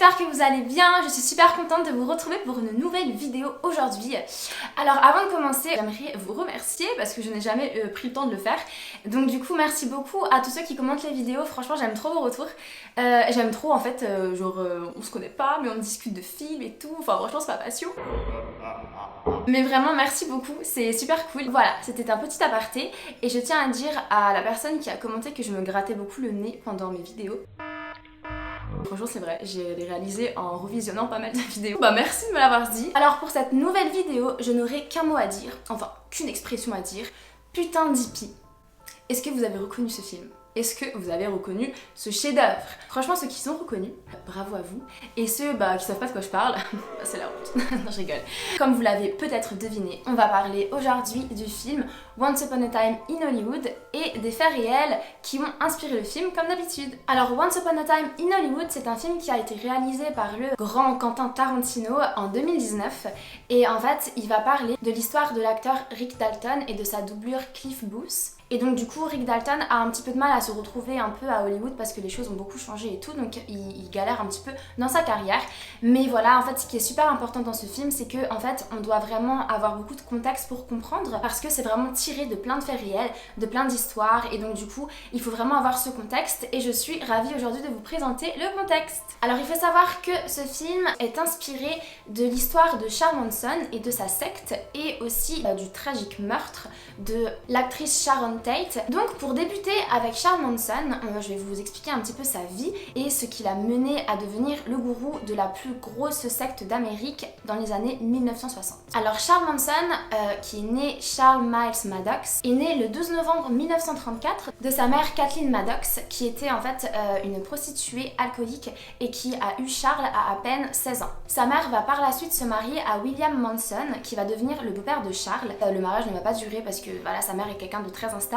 j'espère que vous allez bien, je suis super contente de vous retrouver pour une nouvelle vidéo aujourd'hui. Alors avant de commencer, j'aimerais vous remercier parce que je n'ai jamais pris le temps de le faire. Donc du coup merci beaucoup à tous ceux qui commentent les vidéos, franchement j'aime trop vos retours. J'aime trop en fait, on se connaît pas mais on discute de films et tout, enfin franchement c'est ma passion. Mais vraiment merci beaucoup, c'est super cool. Voilà, c'était un petit aparté et je tiens à dire à la personne qui a commenté que je me grattais beaucoup le nez pendant mes vidéos. Franchement c'est vrai, j'ai réalisé en revisionnant pas mal de vidéos. Bah merci de me l'avoir dit. Alors pour cette nouvelle vidéo, je n'aurai qu'un mot à dire, enfin qu'une expression à dire. Putain d'hippie. Est-ce que vous avez reconnu ce film ? Est-ce que vous avez reconnu ce chef-d'œuvre ? Franchement, ceux qui sont reconnus, bravo à vous. Et ceux qui savent pas de quoi je parle, c'est la honte. Non, je rigole. Comme vous l'avez peut-être deviné, on va parler aujourd'hui du film Once Upon a Time in Hollywood et des faits réels qui ont inspiré le film comme d'habitude. Alors Once Upon a Time in Hollywood, c'est un film qui a été réalisé par le grand Quentin Tarantino en 2019 et en fait, il va parler de l'histoire de l'acteur Rick Dalton et de sa doublure Cliff Booth. Et donc du coup Rick Dalton a un petit peu de mal à se retrouver un peu à Hollywood parce que les choses ont beaucoup changé et tout, donc il galère un petit peu dans sa carrière. Mais voilà, en fait ce qui est super important dans ce film, c'est que en fait on doit vraiment avoir beaucoup de contexte pour comprendre, parce que c'est vraiment tiré de plein de faits réels, de plein d'histoires, et donc du coup il faut vraiment avoir ce contexte et je suis ravie aujourd'hui de vous présenter le contexte. Alors il faut savoir que ce film est inspiré de l'histoire de Charles Manson et de sa secte, et aussi du tragique meurtre de l'actrice Sharon Tate. Donc pour débuter avec Charles Manson, je vais vous expliquer un petit peu sa vie et ce qui l'a mené à devenir le gourou de la plus grosse secte d'Amérique dans les années 1960. Alors Charles Manson, qui est né Charles Miles Maddox, est né le 12 novembre 1934 de sa mère Kathleen Maddox, qui était en fait une prostituée alcoolique et qui a eu Charles à peine 16 ans. Sa mère va par la suite se marier à William Manson, qui va devenir le beau-père de Charles. Le mariage ne va pas durer parce que voilà, sa mère est quelqu'un de très instable.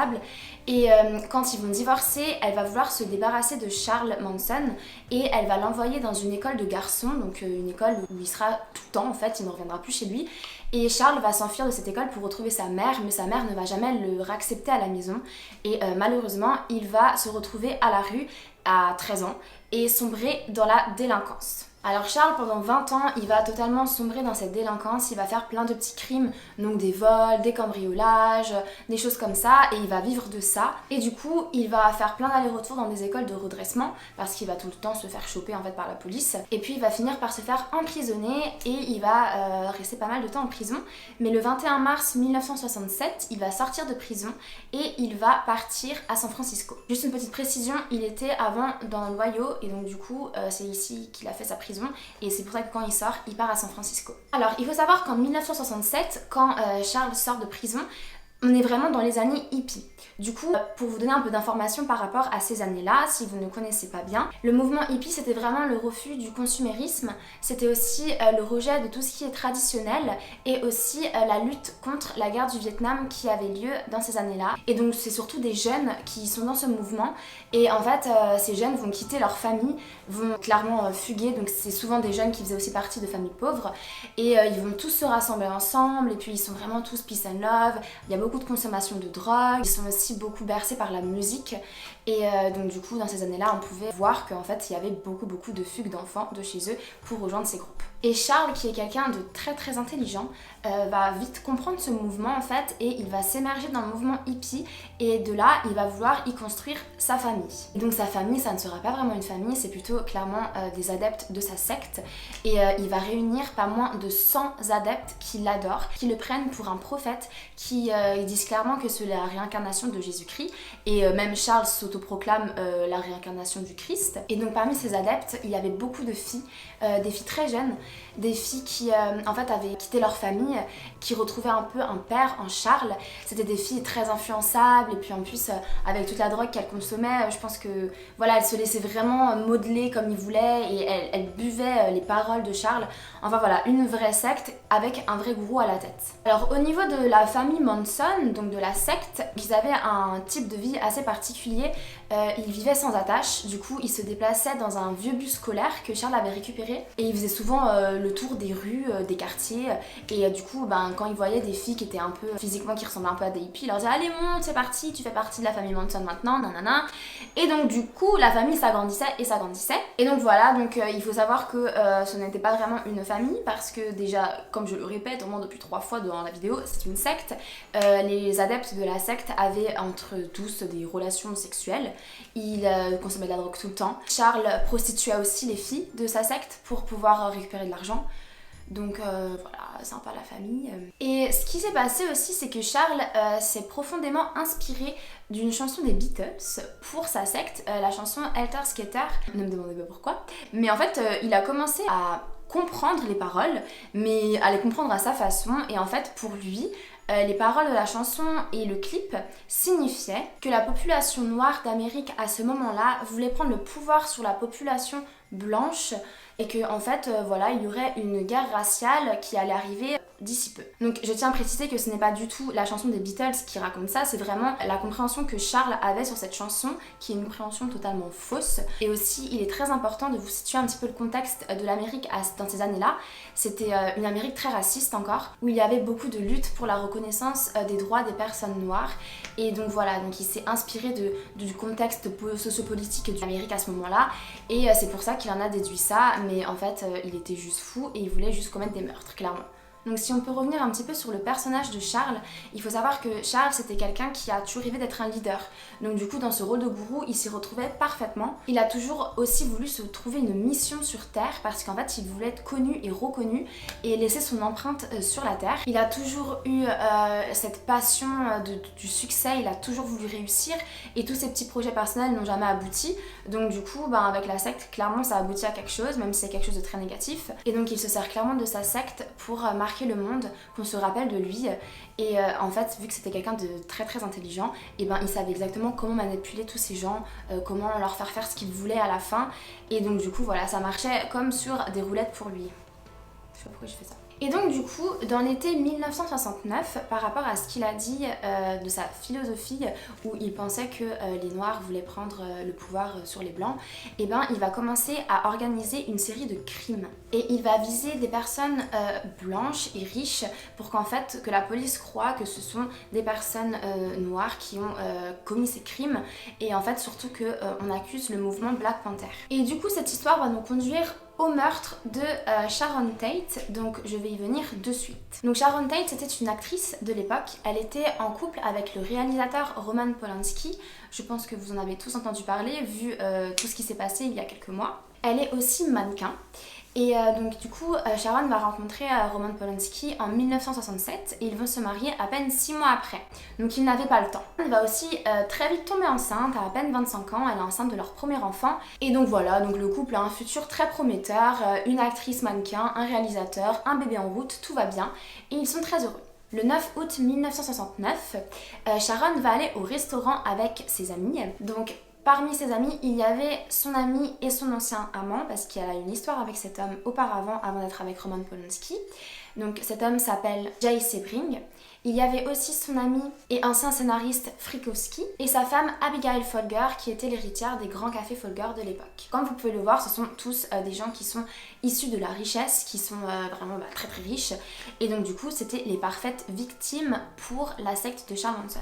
Et quand ils vont divorcer, elle va vouloir se débarrasser de Charles Manson et elle va l'envoyer dans une école de garçons, donc une école où il sera tout le temps en fait, il ne reviendra plus chez lui. Et Charles va s'enfuir de cette école pour retrouver sa mère, mais sa mère ne va jamais le réaccepter à la maison. Et malheureusement, il va se retrouver à la rue à 13 ans et sombrer dans la délinquance. Alors Charles, pendant 20 ans, il va totalement sombrer dans cette délinquance, il va faire plein de petits crimes, donc des vols, des cambriolages, des choses comme ça, et il va vivre de ça. Et du coup, il va faire plein d'allers-retours dans des écoles de redressement, parce qu'il va tout le temps se faire choper en fait par la police. Et puis il va finir par se faire emprisonner, et il va rester pas mal de temps en prison. Mais le 21 mars 1967, il va sortir de prison, et il va partir à San Francisco. Juste une petite précision, il était avant dans l'Ohio, et donc du coup, c'est ici qu'il a fait sa prison. Et c'est pour ça que quand il sort, il part à San Francisco. Alors il faut savoir qu'en 1967, quand Charles sort de prison, on est vraiment dans les années hippies. Du coup, pour vous donner un peu d'informations par rapport à ces années-là, si vous ne connaissez pas bien, le mouvement hippie, c'était vraiment le refus du consumérisme, c'était aussi le rejet de tout ce qui est traditionnel et aussi la lutte contre la guerre du Vietnam qui avait lieu dans ces années-là. Et donc c'est surtout des jeunes qui sont dans ce mouvement et en fait ces jeunes vont quitter leur famille, vont clairement fuguer, donc c'est souvent des jeunes qui faisaient aussi partie de familles pauvres et ils vont tous se rassembler ensemble et puis ils sont vraiment tous peace and love, il y a beaucoup de consommation de drogue, ils sont aussi beaucoup bercés par la musique et donc du coup dans ces années-là on pouvait voir qu'en fait il y avait beaucoup de fugues d'enfants de chez eux pour rejoindre ces groupes. Et Charles, qui est quelqu'un de très intelligent, va vite comprendre ce mouvement en fait et il va s'émerger dans le mouvement hippie et de là il va vouloir y construire sa famille. Et donc sa famille, ça ne sera pas vraiment une famille, c'est plutôt clairement des adeptes de sa secte et il va réunir pas moins de 100 adeptes qui l'adorent, qui le prennent pour un prophète, qui ils disent clairement que c'est la réincarnation de Jésus-Christ et même Charles s'autoproclame la réincarnation du Christ. Et donc parmi ces adeptes, il y avait beaucoup de filles, des filles très jeunes, des filles qui en fait avaient quitté leur famille, qui retrouvaient un peu un père en Charles. C'était des filles très influençables et puis en plus avec toute la drogue qu'elles consommaient, je pense que voilà, elles se laissaient vraiment modeler comme ils voulaient et elles buvaient les paroles de Charles. Enfin voilà, une vraie secte avec un vrai gourou à la tête. Alors au niveau de la famille Manson, donc de la secte, ils avaient un type de vie assez particulier. il vivait sans attache, du coup il se déplaçait dans un vieux bus scolaire que Charles avait récupéré et il faisait souvent le tour des rues, des quartiers et du coup quand il voyait des filles qui étaient un peu physiquement qui ressemblaient un peu à des hippies, il leur disait allez monte c'est parti, tu fais partie de la famille Manson maintenant, nanana. Et donc du coup la famille s'agrandissait et s'agrandissait et donc voilà, donc il faut savoir que ce n'était pas vraiment une famille parce que déjà comme je le répète au moins depuis 3 fois dans la vidéo, c'est une secte. Les adeptes de la secte avaient entre tous des relations sexuelles. Ils consommaient de la drogue tout le temps. Charles prostituait aussi les filles de sa secte pour pouvoir récupérer de l'argent. Donc voilà, sympa la famille. Et ce qui s'est passé aussi, c'est que Charles s'est profondément inspiré d'une chanson des Beatles pour sa secte, la chanson Helter Skelter. Ne me demandez pas pourquoi. Mais en fait, il a commencé à comprendre les paroles, mais à les comprendre à sa façon. Et en fait, pour lui, les paroles de la chanson et le clip signifiaient que la population noire d'Amérique à ce moment-là voulait prendre le pouvoir sur la population blanche et que en fait voilà, il y aurait une guerre raciale qui allait arriver d'ici peu. Donc je tiens à préciser que ce n'est pas du tout la chanson des Beatles qui raconte ça, c'est vraiment la compréhension que Charles avait sur cette chanson qui est une compréhension totalement fausse. Et aussi il est très important de vous situer un petit peu le contexte de l'Amérique dans ces années-là. C'était une Amérique très raciste encore, où il y avait beaucoup de luttes pour la reconnaissance des droits des personnes noires. Et donc voilà, donc il s'est inspiré du contexte sociopolitique de l'Amérique à ce moment-là. Et c'est pour ça qu'il en a déduit ça, mais en fait il était juste fou et il voulait juste commettre des meurtres, clairement. Donc si on peut revenir un petit peu sur le personnage de Charles, il faut savoir que Charles c'était quelqu'un qui a toujours rêvé d'être un leader. Donc du coup dans ce rôle de gourou il s'y retrouvait parfaitement. Il a toujours aussi voulu se trouver une mission sur Terre parce qu'en fait il voulait être connu et reconnu et laisser son empreinte sur la Terre. Il a toujours eu cette passion du succès, il a toujours voulu réussir et tous ses petits projets personnels n'ont jamais abouti. Donc du coup avec la secte clairement ça aboutit à quelque chose, même si c'est quelque chose de très négatif. Et donc il se sert clairement de sa secte pour marquer le monde, qu'on se rappelle de lui. Et en fait vu que c'était quelqu'un de très très intelligent, et il savait exactement comment manipuler tous ces gens, comment leur faire faire ce qu'il voulait à la fin. Et donc du coup voilà, ça marchait comme sur des roulettes pour lui. Je sais pas pourquoi je fais ça. Et donc du coup, dans l'été 1969, par rapport à ce qu'il a dit de sa philosophie, où il pensait que les Noirs voulaient prendre le pouvoir sur les Blancs, il va commencer à organiser une série de crimes. Et il va viser des personnes blanches et riches pour qu'en fait, que la police croie que ce sont des personnes noires qui ont commis ces crimes. Et en fait, surtout qu'on accuse le mouvement Black Panther. Et du coup, cette histoire va nous conduire au meurtre de Sharon Tate, donc je vais y venir de suite. Donc Sharon Tate c'était une actrice de l'époque, elle était en couple avec le réalisateur Roman Polanski, je pense que vous en avez tous entendu parler vu tout ce qui s'est passé il y a quelques mois. Elle est aussi mannequin. Et donc du coup, Sharon va rencontrer Roman Polanski en 1967 et ils vont se marier à peine 6 mois après. Donc ils n'avaient pas le temps. Elle va aussi très vite tomber enceinte, à peine 25 ans, elle est enceinte de leur premier enfant. Et donc voilà, donc le couple a un futur très prometteur, une actrice mannequin, un réalisateur, un bébé en route, tout va bien et ils sont très heureux. Le 9 août 1969, Sharon va aller au restaurant avec ses amis. Donc parmi ses amis, il y avait son ami et son ancien amant, parce qu'il y a une histoire avec cet homme auparavant, avant d'être avec Roman Polanski. Donc cet homme s'appelle Jay Sebring. Il y avait aussi son ami et ancien scénariste Frykowski et sa femme Abigail Folger qui était l'héritière des grands cafés Folger de l'époque. Comme vous pouvez le voir, ce sont tous des gens qui sont issus de la richesse, qui sont vraiment très très riches. Et donc du coup, c'était les parfaites victimes pour la secte de Charles Manson.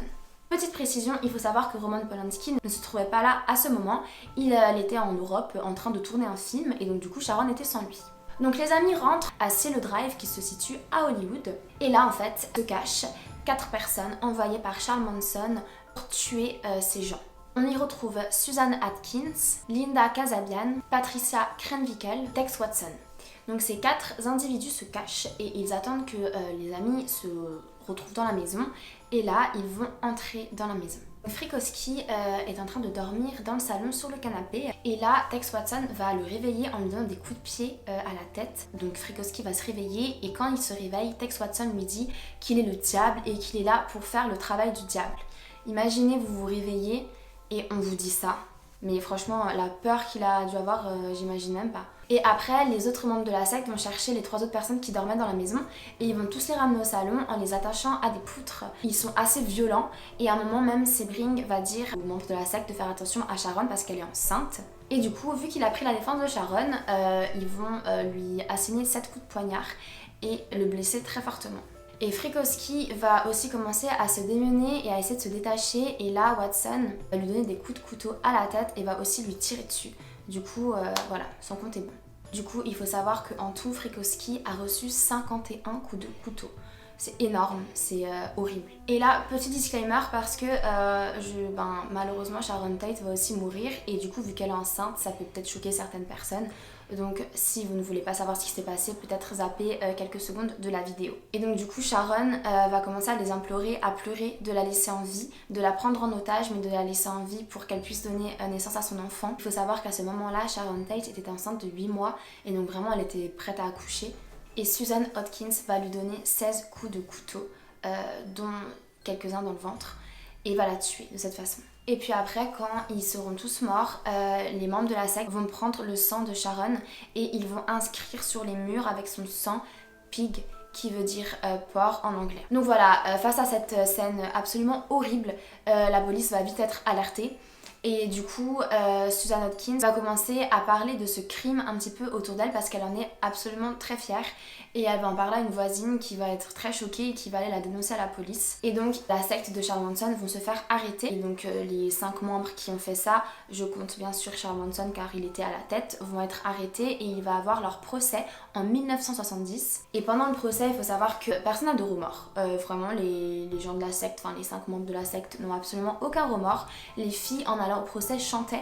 Petite précision, il faut savoir que Roman Polanski ne se trouvait pas là à ce moment. Il était en Europe en train de tourner un film et donc du coup Sharon était sans lui. Donc les amis rentrent à Cielo Drive qui se situe à Hollywood et là en fait se cachent 4 personnes envoyées par Charles Manson pour tuer ces gens. On y retrouve Susan Atkins, Linda Kasabian, Patricia Krenwinkel, Tex Watson. Donc ces 4 individus se cachent et ils attendent que les amis se retrouvent dans la maison et là ils vont entrer dans la maison. Frykowski est en train de dormir dans le salon sur le canapé et là Tex Watson va le réveiller en lui donnant des coups de pied à la tête. Donc Frykowski va se réveiller et quand il se réveille, Tex Watson lui dit qu'il est le diable et qu'il est là pour faire le travail du diable. Imaginez vous vous réveillez et on vous dit ça. Mais franchement la peur qu'il a dû avoir, j'imagine même pas. Et après, les autres membres de la secte vont chercher les 3 autres personnes qui dormaient dans la maison et ils vont tous les ramener au salon en les attachant à des poutres. Ils sont assez violents et à un moment même, Sebring va dire aux membres de la secte de faire attention à Sharon parce qu'elle est enceinte. Et du coup, vu qu'il a pris la défense de Sharon, ils vont lui asséner 7 coups de poignard et le blesser très fortement. Et Frykowski va aussi commencer à se démener et à essayer de se détacher, et là Watson va lui donner des coups de couteau à la tête et va aussi lui tirer dessus. Du coup, voilà, son compte est bon. Du coup, il faut savoir qu'en tout, Frykowski a reçu 51 coups de couteau. C'est énorme, c'est horrible. Et là, petit disclaimer parce que malheureusement Sharon Tate va aussi mourir et du coup vu qu'elle est enceinte, ça peut peut-être choquer certaines personnes. Donc si vous ne voulez pas savoir ce qui s'est passé, peut-être zapper quelques secondes de la vidéo. Et donc du coup Sharon va commencer à les implorer, à pleurer, de la laisser en vie, de la prendre en otage mais de la laisser en vie pour qu'elle puisse donner naissance à son enfant. Il faut savoir qu'à ce moment-là, Sharon Tate était enceinte de 8 mois et donc vraiment elle était prête à accoucher. Et Susan Hopkins va lui donner 16 coups de couteau, dont quelques-uns dans le ventre, et va la tuer de cette façon. Et puis après, quand ils seront tous morts, les membres de la secte vont prendre le sang de Sharon et ils vont inscrire sur les murs avec son sang « pig », qui veut dire porc en anglais. Donc voilà, face à cette scène absolument horrible, la police va vite être alertée. Et du coup, Susan Hopkins va commencer à parler de ce crime un petit peu autour d'elle parce qu'elle en est absolument très fière. Et elle va en parler à une voisine qui va être très choquée et qui va aller la dénoncer à la police. Et donc, la secte de Charles Manson vont se faire arrêter. Et donc, les 5 membres qui ont fait ça, je compte bien sûr Charles Manson car il était à la tête, vont être arrêtés et il va avoir leur procès en 1970. Et pendant le procès, il faut savoir que personne n'a de remords. Vraiment, les gens de la secte, enfin les 5 membres de la secte n'ont absolument aucun remords. Les filles, en allant au procès, chantaient.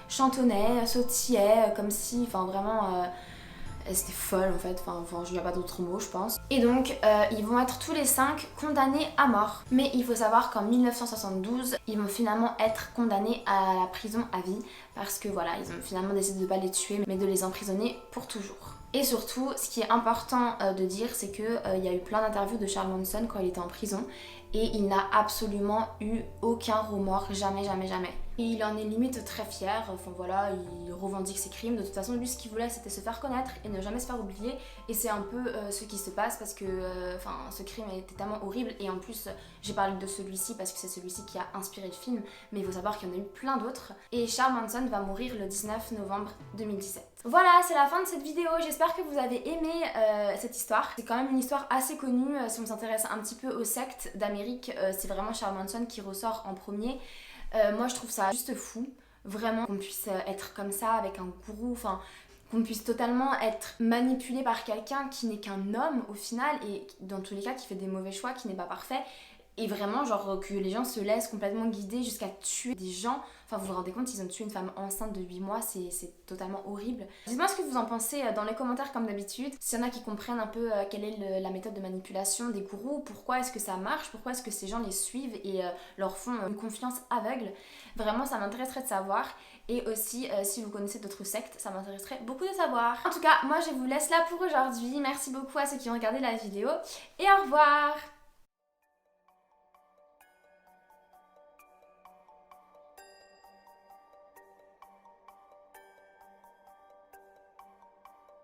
Chantonnaient, sautillaient, comme si, enfin vraiment, c'était folle en fait, enfin il n'y a pas d'autre mot je pense. Et donc ils vont être tous les 5 condamnés à mort. Mais il faut savoir qu'en 1972, ils vont finalement être condamnés à la prison à vie parce que voilà, ils ont finalement décidé de ne pas les tuer mais de les emprisonner pour toujours. Et surtout, ce qui est important de dire, c'est qu'il y a eu plein d'interviews de Charles Manson quand il était en prison et il n'a absolument eu aucun remords, jamais, jamais, jamais. Et il en est limite très fier, enfin voilà, il revendique ses crimes. De toute façon, lui, ce qu'il voulait, c'était se faire connaître et ne jamais se faire oublier. Et c'est un peu ce qui se passe parce que ce crime était tellement horrible. Et en plus, j'ai parlé de celui-ci parce que c'est celui-ci qui a inspiré le film, mais il faut savoir qu'il y en a eu plein d'autres. Et Charles Manson va mourir le 19 novembre 2017. Voilà, c'est la fin de cette vidéo. J'espère que vous avez aimé cette histoire. C'est quand même une histoire assez connue. Si on s'intéresse un petit peu aux sectes d'Amérique, c'est vraiment Charles Manson qui ressort en premier. Moi je trouve ça juste fou, vraiment, qu'on puisse être comme ça avec un gourou, enfin qu'on puisse totalement être manipulé par quelqu'un qui n'est qu'un homme au final et dans tous les cas qui fait des mauvais choix, qui n'est pas parfait. Et vraiment, genre que les gens se laissent complètement guider jusqu'à tuer des gens. Enfin, vous vous rendez compte, ils ont tué une femme enceinte de 8 mois, c'est totalement horrible. Dites-moi ce que vous en pensez dans les commentaires comme d'habitude. S'il y en a qui comprennent un peu quelle est la méthode de manipulation des gourous, pourquoi est-ce que ça marche, pourquoi est-ce que ces gens les suivent et leur font une confiance aveugle. Vraiment, ça m'intéresserait de savoir. Et aussi, si vous connaissez d'autres sectes, ça m'intéresserait beaucoup de savoir. En tout cas, moi je vous laisse là pour aujourd'hui. Merci beaucoup à ceux qui ont regardé la vidéo et au revoir!